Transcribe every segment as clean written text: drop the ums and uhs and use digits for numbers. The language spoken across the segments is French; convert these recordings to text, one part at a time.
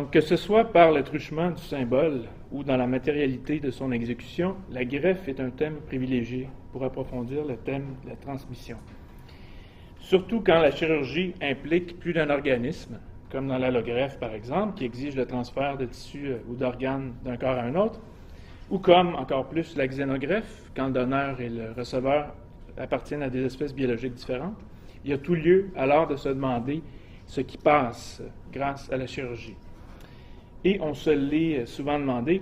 Donc, que ce soit par le truchement du symbole ou dans la matérialité de son exécution, la greffe est un thème privilégié pour approfondir le thème de la transmission. Surtout quand la chirurgie implique plus d'un organisme, comme dans l'allogreffe par exemple, qui exige le transfert de tissus ou d'organes d'un corps à un autre, ou comme, encore plus, la xénogreffe, quand le donneur et le receveur appartiennent à des espèces biologiques différentes. Il y a tout lieu alors de se demander ce qui passe grâce à la chirurgie. Et on se l'est souvent demandé.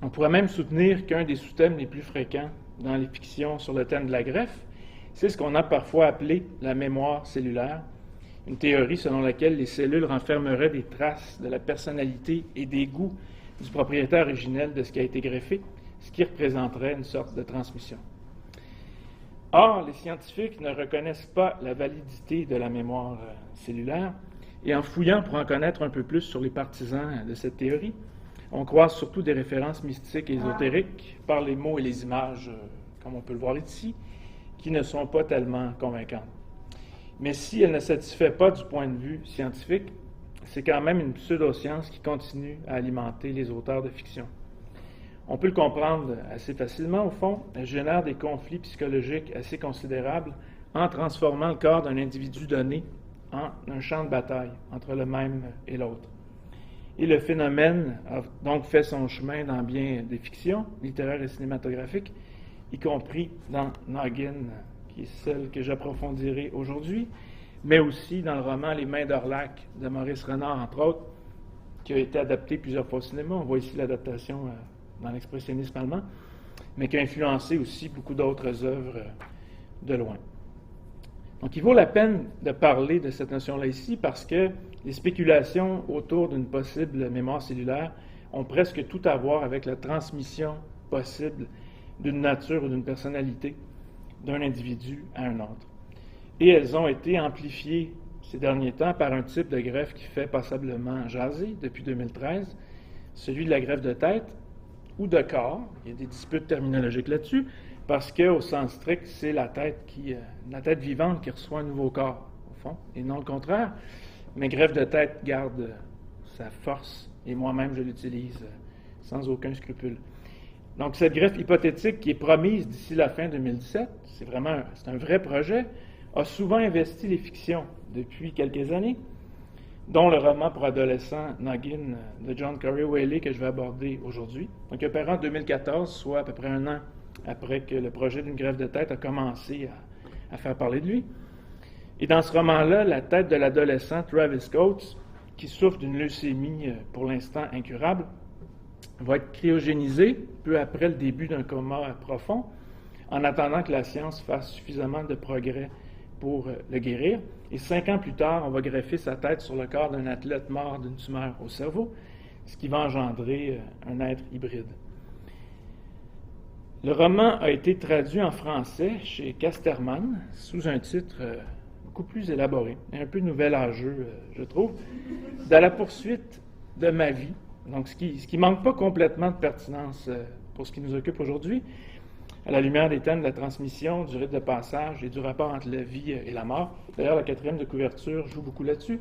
On pourrait même soutenir qu'un des sous-thèmes les plus fréquents dans les fictions sur le thème de la greffe, c'est ce qu'on a parfois appelé la mémoire cellulaire, une théorie selon laquelle les cellules renfermeraient des traces de la personnalité et des goûts du propriétaire originel de ce qui a été greffé, ce qui représenterait une sorte de transmission. Or, les scientifiques ne reconnaissent pas la validité de la mémoire cellulaire, et en fouillant pour en connaître un peu plus sur les partisans de cette théorie, on croise surtout des références mystiques et ésotériques par les mots et les images, comme on peut le voir ici, qui ne sont pas tellement convaincantes. Mais si elle ne satisfait pas du point de vue scientifique, c'est quand même une pseudo-science qui continue à alimenter les auteurs de fiction. On peut le comprendre assez facilement, au fond, elle génère des conflits psychologiques assez considérables en transformant le corps d'un individu donné en un champ de bataille entre le même et l'autre. Et le phénomène a donc fait son chemin dans bien des fictions littéraires et cinématographiques, y compris dans Noggin, qui est celle que j'approfondirai aujourd'hui, mais aussi dans le roman Les Mains d'Orlac de Maurice Renard, entre autres, qui a été adapté plusieurs fois au cinéma. On voit ici l'adaptation dans l'expressionnisme allemand, mais qui a influencé aussi beaucoup d'autres œuvres de loin. Donc, il vaut la peine de parler de cette notion-là ici parce que les spéculations autour d'une possible mémoire cellulaire ont presque tout à voir avec la transmission possible d'une nature ou d'une personnalité d'un individu à un autre. Et elles ont été amplifiées ces derniers temps par un type de greffe qui fait passablement jaser depuis 2013, celui de la greffe de tête ou de corps. Il y a des disputes terminologiques là-dessus, parce qu'au sens strict, c'est la tête vivante qui reçoit un nouveau corps, au fond, et non le contraire. Mais greffe de tête garde sa force, et moi-même je l'utilise sans aucun scrupule. Donc cette greffe hypothétique qui est promise d'ici la fin 2017, c'est un vrai projet, a souvent investi les fictions depuis quelques années, dont le roman pour adolescents Noggin de John Corey Whaley que je vais aborder aujourd'hui. Donc, opérant en 2014, soit à peu près un an après que le projet d'une greffe de tête a commencé à faire parler de lui. Et dans ce roman-là, la tête de l'adolescent Travis Coates, qui souffre d'une leucémie pour l'instant incurable, va être cryogénisée peu après le début d'un coma profond, en attendant que la science fasse suffisamment de progrès pour le guérir. Et 5 ans plus tard, on va greffer sa tête sur le corps d'un athlète mort d'une tumeur au cerveau, ce qui va engendrer un être hybride. Le roman a été traduit en français chez Casterman sous un titre beaucoup plus élaboré et un peu nouvel-âgeux, je trouve, « Dans la poursuite de ma vie ». Donc, ce qui manque pas complètement de pertinence pour ce qui nous occupe aujourd'hui, à la lumière des thèmes de la transmission, du rite de passage et du rapport entre la vie et la mort. D'ailleurs, la 4e de couverture joue beaucoup là-dessus.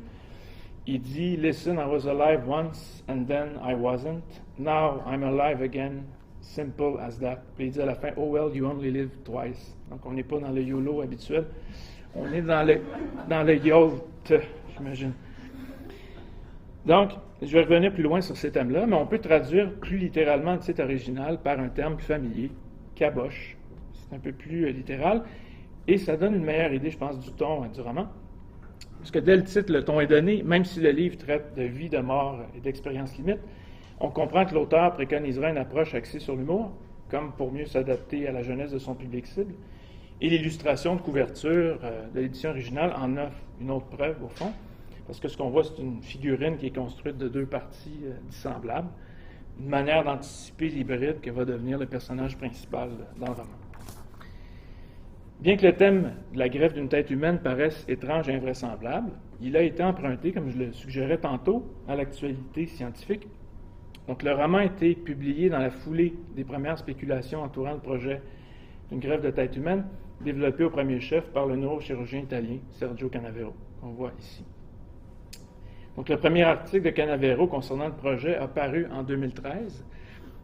Il dit « Listen, I was alive once and then I wasn't. Now I'm alive again. Simple as that. » Puis il dit à la fin « Oh well, you only live twice. » Donc, on n'est pas dans le YOLO habituel. On est dans le YOLT, j'imagine. Donc, je vais revenir plus loin sur ces thèmes-là, mais on peut traduire plus littéralement le titre original par un terme plus familier, caboche. C'est un peu plus littéral, et ça donne une meilleure idée, je pense, du ton du roman. Parce que dès le titre, le ton est donné, même si le livre traite de vie, de mort et d'expérience limite, on comprend que l'auteur préconisera une approche axée sur l'humour, comme pour mieux s'adapter à la jeunesse de son public cible. Et l'illustration de couverture de l'édition originale en offre une autre preuve, au fond, parce que ce qu'on voit, c'est une figurine qui est construite de 2 parties dissemblables, une manière d'anticiper l'hybride que va devenir le personnage principal dans le roman. Bien que le thème de la greffe d'une tête humaine paraisse étrange et invraisemblable, il a été emprunté, comme je le suggérais tantôt, à l'actualité scientifique. Donc le roman a été publié dans la foulée des premières spéculations entourant le projet d'une greffe de tête humaine, développé au premier chef par le neurochirurgien italien Sergio Canavero, qu'on voit ici. Donc, le premier article de Canavero concernant le projet a paru en 2013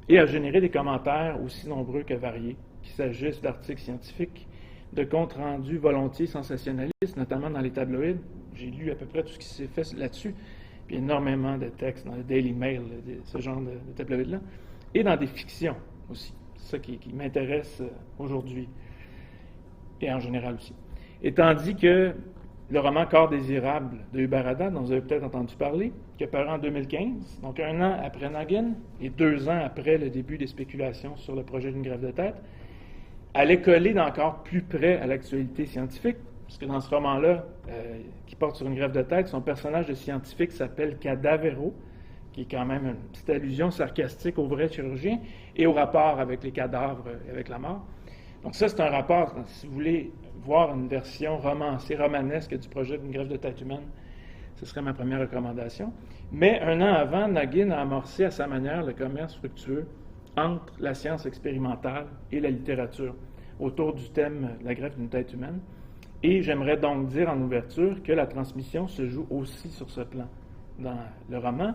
et a généré des commentaires aussi nombreux que variés, qu'il s'agisse d'articles scientifiques, de comptes rendus volontiers sensationnalistes, notamment dans les tabloïds. J'ai lu à peu près tout ce qui s'est fait là-dessus, puis énormément de textes dans le Daily Mail, ce genre de tabloïds-là, et dans des fictions aussi. C'est ça qui m'intéresse aujourd'hui, et en général aussi. Et tandis que le roman Corps désirable de Hubert Haddad, dont vous avez peut-être entendu parler, qui est paru en 2015, donc 1 an après Noggin et 2 ans après le début des spéculations sur le projet d'une greffe de tête, allait coller d'encore plus près à l'actualité scientifique, puisque dans ce roman-là, qui porte sur une greffe de tête, son personnage de scientifique s'appelle Cadavero, qui est quand même une petite allusion sarcastique au vrai chirurgien et au rapport avec les cadavres et avec la mort. Donc ça, c'est un rapport, si vous voulez voir une version romancée, romanesque du projet d'une greffe de tête humaine, ce serait ma première recommandation. Mais 1 an avant, Noggin a amorcé à sa manière le commerce fructueux entre la science expérimentale et la littérature, autour du thème de la greffe d'une tête humaine. Et j'aimerais donc dire en ouverture que la transmission se joue aussi sur ce plan. Dans le roman,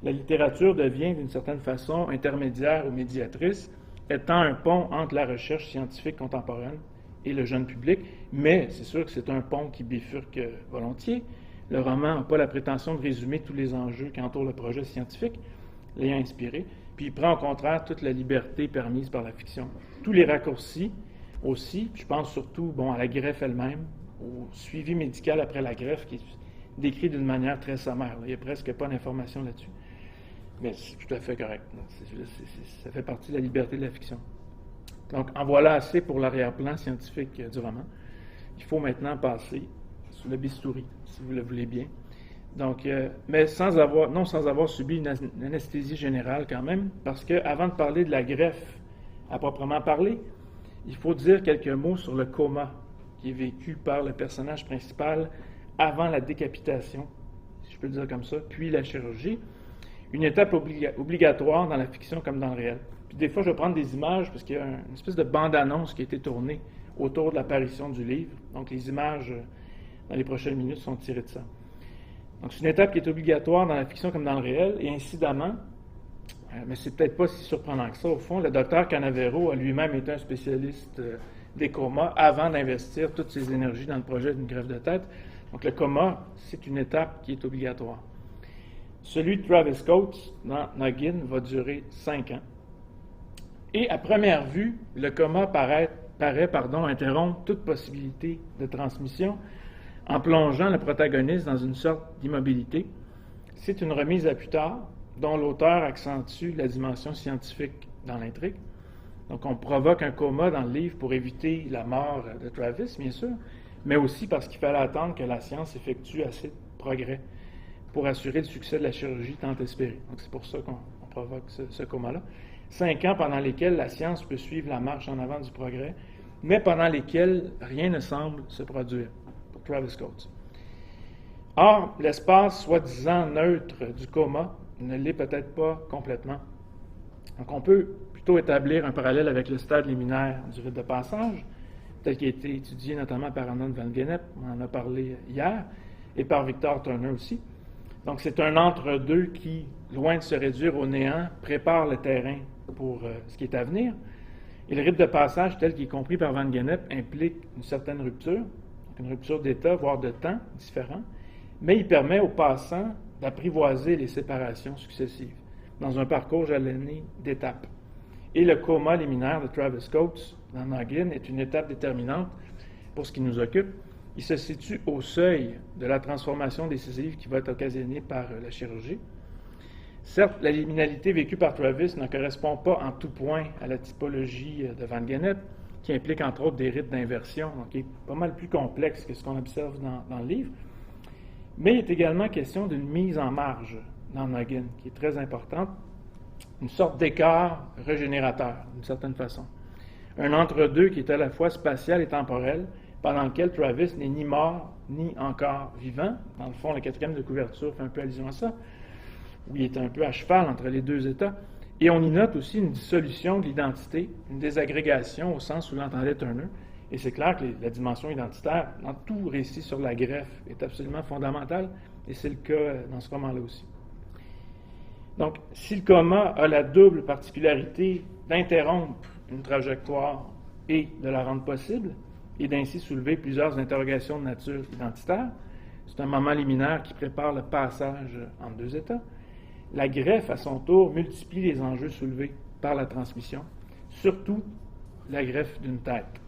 la littérature devient d'une certaine façon intermédiaire ou médiatrice, étant un pont entre la recherche scientifique contemporaine et le jeune public, mais c'est sûr que c'est un pont qui bifurque volontiers. Le roman n'a pas la prétention de résumer tous les enjeux qui entourent le projet scientifique, l'ayant inspiré, puis il prend au contraire toute la liberté permise par la fiction. Tous les raccourcis aussi, je pense surtout à la greffe elle-même, au suivi médical après la greffe, qui est décrit d'une manière très sommaire. Il n'y a presque pas d'informations là-dessus. Mais c'est tout à fait correct. Ça fait partie de la liberté de la fiction. Donc, en voilà assez pour l'arrière-plan scientifique du roman. Il faut maintenant passer sous le bistouri, si vous le voulez bien. Donc, mais sans avoir subi une anesthésie générale quand même, parce qu'avant de parler de la greffe à proprement parler, il faut dire quelques mots sur le coma qui est vécu par le personnage principal avant la décapitation, si je peux le dire comme ça, puis la chirurgie. Une étape obligatoire dans la fiction comme dans le réel. Puis des fois, je vais prendre des images parce qu'il y a une espèce de bande-annonce qui a été tournée autour de l'apparition du livre. Donc, les images, dans les prochaines minutes, sont tirées de ça. Donc, c'est une étape qui est obligatoire dans la fiction comme dans le réel, et incidemment, mais c'est peut-être pas si surprenant que ça, au fond, le docteur Canavero a lui-même été un spécialiste des comas avant d'investir toutes ses énergies dans le projet d'une greffe de tête. Donc, le coma, c'est une étape qui est obligatoire. Celui de Travis Coates, dans Noggin, va durer 5 ans. Et à première vue, le coma paraît interrompre toute possibilité de transmission en plongeant le protagoniste dans une sorte d'immobilité. C'est une remise à plus tard, dont l'auteur accentue la dimension scientifique dans l'intrigue. Donc, on provoque un coma dans le livre pour éviter la mort de Travis, bien sûr, mais aussi parce qu'il fallait attendre que la science effectue assez de progrès pour assurer le succès de la chirurgie tant espérée. Donc, c'est pour ça qu'on provoque ce coma-là. 5 ans pendant lesquels la science peut suivre la marche en avant du progrès, mais pendant lesquels rien ne semble se produire, pour Travis Coates. Or, l'espace soi-disant neutre du coma ne l'est peut-être pas complètement. Donc, on peut plutôt établir un parallèle avec le stade liminaire du rite de passage, tel qu'il a été étudié notamment par Anand van Gennep, on en a parlé hier, et par Victor Turner aussi. Donc, c'est un entre-deux qui, loin de se réduire au néant, prépare le terrain pour ce qui est à venir. Et le rite de passage, tel qu'il est compris par Van Gennep, implique une certaine rupture, donc une rupture d'état, voire de temps différent, mais il permet aux passants d'apprivoiser les séparations successives dans un parcours jalonné d'étapes. Et le coma liminaire de Travis Coates dans Noggin est une étape déterminante pour ce qui nous occupe. Il se situe au seuil de la transformation décisive qui va être occasionnée par la chirurgie. Certes, la liminalité vécue par Travis ne correspond pas en tout point à la typologie de Van Gennep, qui implique entre autres des rites d'inversion, donc qui est pas mal plus complexe que ce qu'on observe dans le livre. Mais il est également question d'une mise en marge dans Noggin, qui est très importante, une sorte d'écart régénérateur, d'une certaine façon. Un entre-deux qui est à la fois spatial et temporel, pendant lequel Travis n'est ni mort, ni encore vivant. Dans le fond, la 4e de couverture fait un peu allusion à ça, où il est un peu à cheval entre les deux états. Et on y note aussi une dissolution de l'identité, une désagrégation au sens où l'entendait Turner, Et c'est clair que la dimension identitaire, dans tout récit sur la greffe, est absolument fondamentale, et c'est le cas dans ce roman-là aussi. Donc, si le coma a la double particularité d'interrompre une trajectoire et de la rendre possible, et d'ainsi soulever plusieurs interrogations de nature identitaire, c'est un moment liminaire qui prépare le passage entre deux états. La greffe, à son tour, multiplie les enjeux soulevés par la transmission, surtout la greffe d'une tête.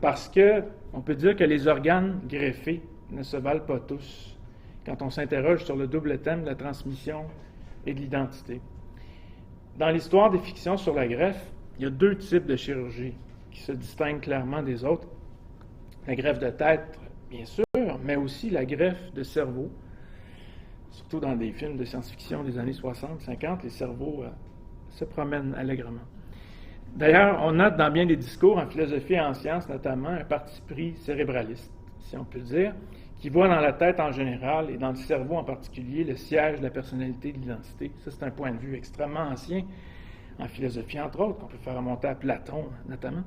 Parce que, on peut dire que les organes greffés ne se valent pas tous quand on s'interroge sur le double thème de la transmission et de l'identité. Dans l'histoire des fictions sur la greffe, il y a deux types de chirurgie qui se distinguent clairement des autres. La greffe de tête, bien sûr, mais aussi la greffe de cerveau. Surtout dans des films de science-fiction des années 60-50, les cerveaux se promènent allègrement. D'ailleurs, on note dans bien des discours, en philosophie et en sciences notamment, un parti pris cérébraliste, si on peut le dire, qui voit dans la tête en général et dans le cerveau en particulier le siège de la personnalité et de l'identité. Ça, c'est un point de vue extrêmement ancien, en philosophie entre autres, qu'on peut faire remonter à Platon notamment.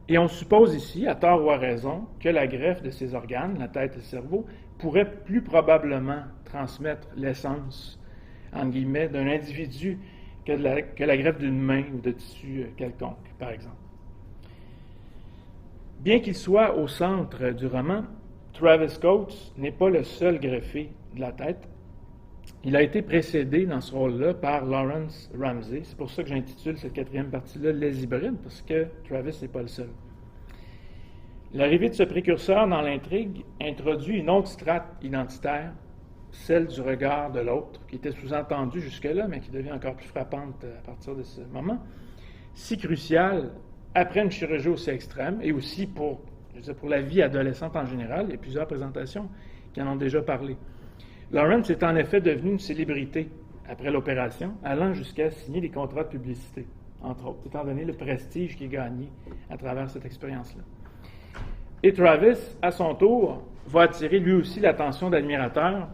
Et on suppose ici, à tort ou à raison, que la greffe de ces organes, la tête et le cerveau, pourrait plus probablement transmettre l'essence, entre guillemets, d'un individu que la greffe d'une main ou de tissu quelconque, par exemple. Bien qu'il soit au centre du roman, Travis Coates n'est pas le seul greffé de la tête. Il a été précédé dans ce rôle-là par Lawrence Ramsey. C'est pour ça que j'intitule cette quatrième partie-là « Les hybrides », parce que Travis n'est pas le seul. L'arrivée de ce précurseur dans l'intrigue introduit une autre strate identitaire, celle du regard de l'autre, qui était sous-entendue jusque-là, mais qui devient encore plus frappante à partir de ce moment, si cruciale après une chirurgie aussi extrême, et aussi pour la vie adolescente en général. Il y a plusieurs présentations qui en ont déjà parlé. Lawrence est en effet devenu une célébrité après l'opération, allant jusqu'à signer des contrats de publicité, entre autres, étant donné le prestige qu'il a gagné à travers cette expérience-là. Et Travis, à son tour, va attirer lui aussi l'attention d'admirateurs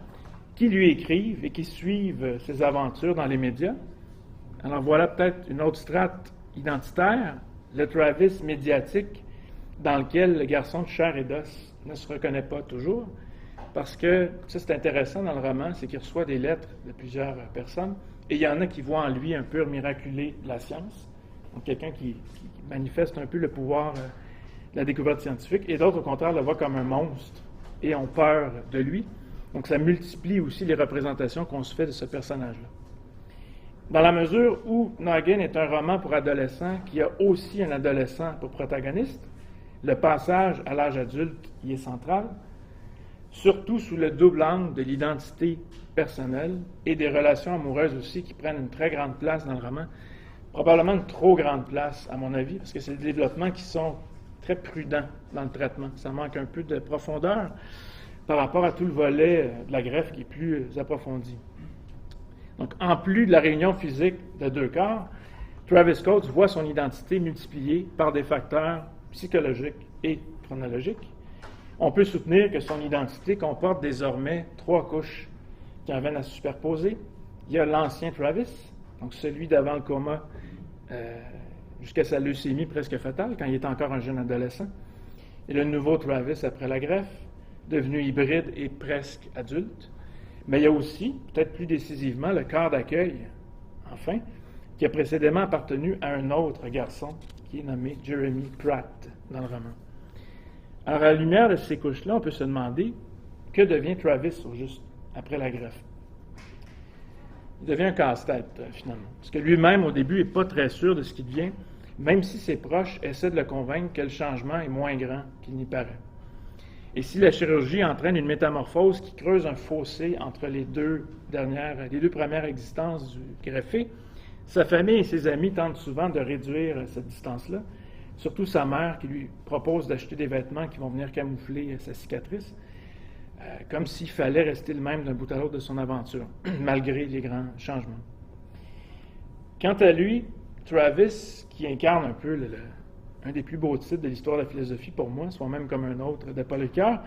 qui lui écrivent et qui suivent ses aventures dans les médias. Alors voilà peut-être une autre strate identitaire, le Travis médiatique, dans lequel le garçon de chair et d'os ne se reconnaît pas toujours, parce que, ça c'est intéressant dans le roman, c'est qu'il reçoit des lettres de plusieurs personnes, et il y en a qui voient en lui un pur miraculé de la science, donc quelqu'un qui manifeste un peu le pouvoir de la découverte scientifique, et d'autres, au contraire, le voient comme un monstre et ont peur de lui. Donc ça multiplie aussi les représentations qu'on se fait de ce personnage-là. Dans la mesure où Noggin est un roman pour adolescents qui a aussi un adolescent pour protagoniste, le passage à l'âge adulte y est central, surtout sous le double angle de l'identité personnelle et des relations amoureuses aussi qui prennent une très grande place dans le roman, probablement une trop grande place à mon avis, parce que c'est des développements qui sont très prudents dans le traitement. Ça manque un peu de profondeur par rapport à tout le volet de la greffe qui est plus approfondi. Donc, en plus de la réunion physique de deux corps, Travis Coates voit son identité multipliée par des facteurs psychologiques et chronologiques. On peut soutenir que son identité comporte désormais trois couches qui en viennent à se superposer. Il y a l'ancien Travis, donc celui d'avant le coma jusqu'à sa leucémie presque fatale, quand il est encore un jeune adolescent, et le nouveau Travis après la greffe, devenu hybride et presque adulte. Mais il y a aussi, peut-être plus décisivement, le corps d'accueil, enfin, qui a précédemment appartenu à un autre garçon, qui est nommé Jeremy Pratt dans le roman. Alors, à la lumière de ces couches-là, on peut se demander que devient Travis, au juste, après la greffe. Il devient un casse-tête, finalement. Parce que lui-même, au début, n'est pas très sûr de ce qu'il devient, même si ses proches essaient de le convaincre que le changement est moins grand qu'il n'y paraît. Et si la chirurgie entraîne une métamorphose qui creuse un fossé entre les deux premières existences du greffé, sa famille et ses amis tentent souvent de réduire cette distance-là, surtout sa mère qui lui propose d'acheter des vêtements qui vont venir camoufler sa cicatrice, comme s'il fallait rester le même d'un bout à l'autre de son aventure, malgré les grands changements. Quant à lui, Travis, qui incarne un peu un des plus beaux titres de l'histoire de la philosophie pour moi, soit même comme un autre de Paul Ricoeur,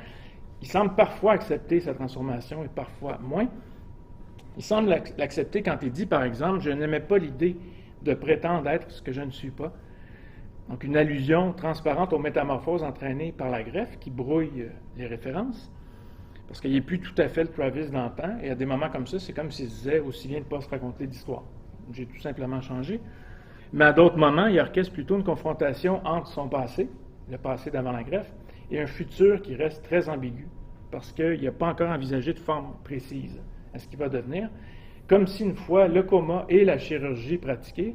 il semble parfois accepter sa transformation et parfois moins. Il semble l'accepter quand il dit, par exemple, « Je n'aimais pas l'idée de prétendre être ce que je ne suis pas. Donc une allusion transparente aux métamorphoses entraînées par la greffe qui brouille les références, parce qu'il n'est plus tout à fait le Travis d'antan, et à des moments comme ça, c'est comme s'il se disait aussi bien de ne pas se raconter d'histoire. J'ai tout simplement changé. Mais à d'autres moments, il orchestre plutôt une confrontation entre son passé, le passé d'avant la greffe, et un futur qui reste très ambigu, parce qu'il n'a pas encore envisagé de forme précise à ce qu'il va devenir, comme si une fois le coma et la chirurgie pratiquée,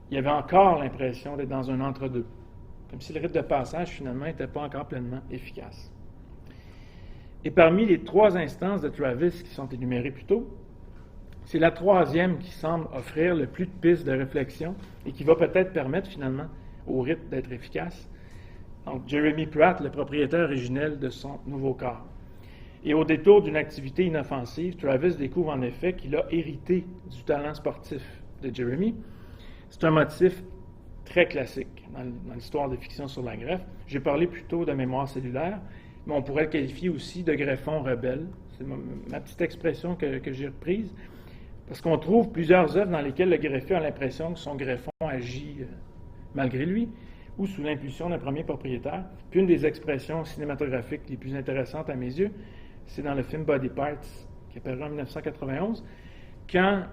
il y avait encore l'impression d'être dans un entre-deux, comme si le rite de passage, finalement, n'était pas encore pleinement efficace. Et parmi les 3 instances de Travis qui sont énumérées plus tôt, c'est la 3e qui semble offrir le plus de pistes de réflexion et qui va peut-être permettre, finalement, au rite d'être efficace. Donc, Jeremy Pratt, le propriétaire originel de son nouveau corps. Et au détour d'une activité inoffensive, Travis découvre en effet qu'il a hérité du talent sportif de Jeremy. C'est un motif très classique dans l'histoire de fiction sur la greffe. J'ai parlé plutôt de mémoire cellulaire, mais on pourrait le qualifier aussi de greffon rebelle. C'est ma petite expression que j'ai reprise, parce qu'on trouve plusieurs œuvres dans lesquelles le greffé a l'impression que son greffon agit malgré lui, ou sous l'impulsion d'un premier propriétaire. Puis une des expressions cinématographiques les plus intéressantes à mes yeux, c'est dans le film Body Parts, qui est paru en 1991, quand,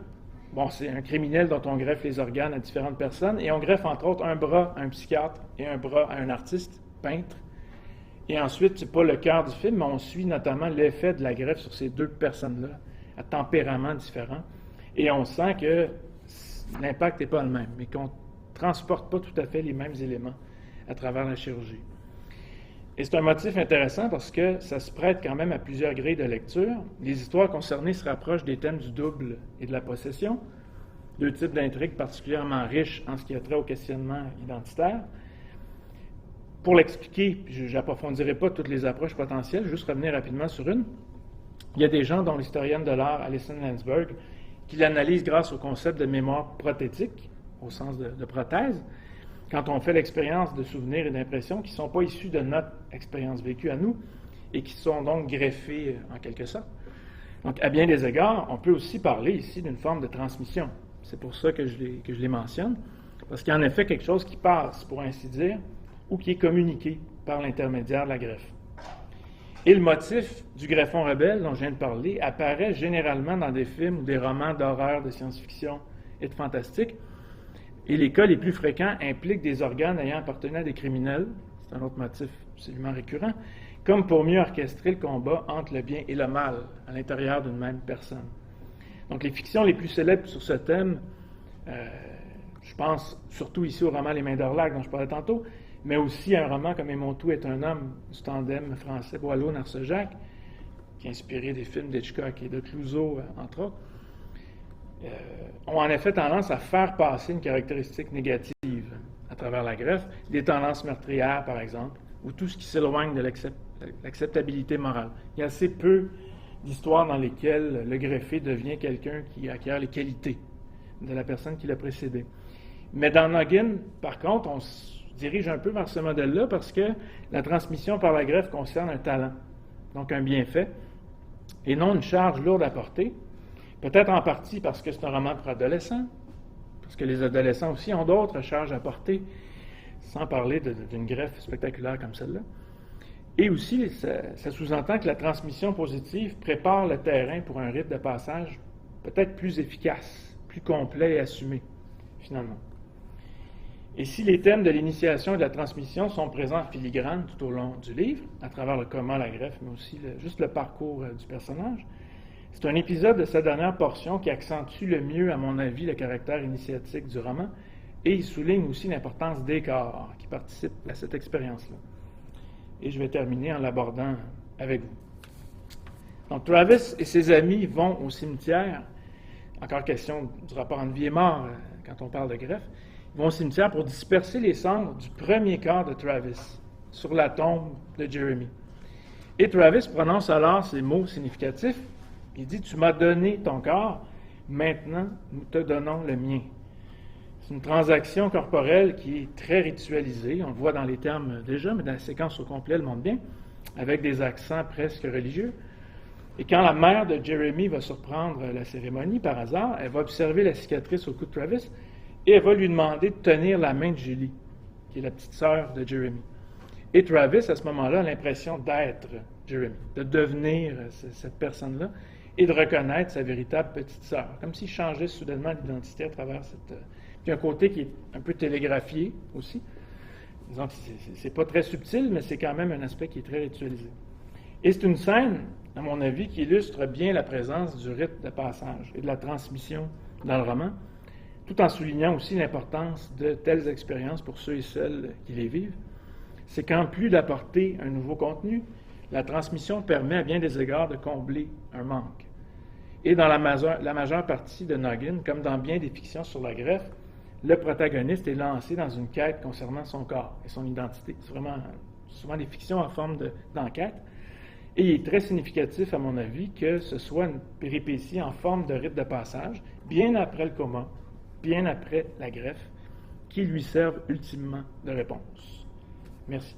c'est un criminel dont on greffe les organes à différentes personnes, et on greffe entre autres un bras à un psychiatre et un bras à un artiste, peintre. Et ensuite, c'est pas le cœur du film, mais on suit notamment l'effet de la greffe sur ces 2 personnes-là, à tempéraments différents. Et on sent que l'impact n'est pas le même, mais qu'on ne transporte pas tout à fait les mêmes éléments à travers la chirurgie. Et c'est un motif intéressant parce que ça se prête quand même à plusieurs grilles de lecture. Les histoires concernées se rapprochent des thèmes du double et de la possession, 2 types d'intrigues particulièrement riches en ce qui a trait au questionnement identitaire. Pour l'expliquer, je n'approfondirai pas toutes les approches potentielles, juste revenir rapidement sur une. Il y a des gens, dont l'historienne de l'art Alison Landsberg, qui l'analysent grâce au concept de mémoire prothétique, au sens de prothèse, quand on fait l'expérience de souvenirs et d'impressions qui ne sont pas issus de notre expérience vécue à nous et qui sont donc greffés en quelque sorte. Donc, à bien des égards, on peut aussi parler ici d'une forme de transmission. C'est pour ça que je les mentionne, parce qu'il y a en effet quelque chose qui passe, pour ainsi dire, ou qui est communiqué par l'intermédiaire de la greffe. Et le motif du greffon rebelle dont je viens de parler apparaît généralement dans des films ou des romans d'horreur, de science-fiction et de fantastique. Et les cas les plus fréquents impliquent des organes ayant appartenu à des criminels, c'est un autre motif absolument récurrent, comme pour mieux orchestrer le combat entre le bien et le mal à l'intérieur d'une même personne. Donc les fictions les plus célèbres sur ce thème, je pense surtout ici au roman Les Mains d'Orlac dont je parlais tantôt, mais aussi à un roman comme Et mon tout est un homme, du tandem français Boileau-Narcejac, qui a inspiré des films d'Hitchcock et de Clouzot, entre autres, ont en effet tendance à faire passer une caractéristique négative à travers la greffe, des tendances meurtrières, par exemple, ou tout ce qui s'éloigne de l'acceptabilité morale. Il y a assez peu d'histoires dans lesquelles le greffé devient quelqu'un qui acquiert les qualités de la personne qui l'a précédé. Mais dans Noggin, par contre, on se dirige un peu vers ce modèle-là parce que la transmission par la greffe concerne un talent, donc un bienfait, et non une charge lourde à porter. Peut-être en partie parce que c'est un roman pour adolescents, parce que les adolescents aussi ont d'autres charges à porter, sans parler d'une greffe spectaculaire comme celle-là. Et aussi, ça sous-entend que la transmission positive prépare le terrain pour un rite de passage peut-être plus efficace, plus complet et assumé, finalement. Et si les thèmes de l'initiation et de la transmission sont présents en filigrane tout au long du livre, à travers le comment, la greffe, mais aussi juste le parcours du personnage, c'est un épisode de sa dernière portion qui accentue le mieux, à mon avis, le caractère initiatique du roman, et il souligne aussi l'importance des corps qui participent à cette expérience-là. Et je vais terminer en l'abordant avec vous. Donc, Travis et ses amis vont au cimetière, encore question du rapport entre vie et mort quand on parle de greffe, ils vont au cimetière pour disperser les cendres du premier corps de Travis sur la tombe de Jeremy. Et Travis prononce alors ces mots significatifs. Il dit « Tu m'as donné ton corps, maintenant nous te donnons le mien ». C'est une transaction corporelle qui est très ritualisée, on le voit dans les termes déjà, mais dans la séquence au complet, elle montre bien, avec des accents presque religieux. Et quand la mère de Jeremy va surprendre la cérémonie par hasard, elle va observer la cicatrice au cou de Travis et elle va lui demander de tenir la main de Julie. qui est la petite sœur de Jeremy. Et Travis, à ce moment-là, a l'impression d'être Jeremy, de devenir cette personne-là et de reconnaître sa véritable petite sœur, comme s'il changeait soudainement d'identité à travers cette... Puis un côté qui est un peu télégraphié aussi. Disons que c'est pas très subtil, mais c'est quand même un aspect qui est très ritualisé. Et c'est une scène, à mon avis, qui illustre bien la présence du rite de passage et de la transmission dans le roman, tout en soulignant aussi l'importance de telles expériences pour ceux et celles qui les vivent. C'est qu'en plus d'apporter un nouveau contenu, la transmission permet à bien des égards de combler un manque. Et dans la majeure partie de Noggin, comme dans bien des fictions sur la greffe, le protagoniste est lancé dans une quête concernant son corps et son identité. C'est vraiment souvent des fictions en forme d'enquête. Et il est très significatif, à mon avis, que ce soit une péripétie en forme de rite de passage, bien après le coma, bien après la greffe, qui lui serve ultimement de réponse. Merci.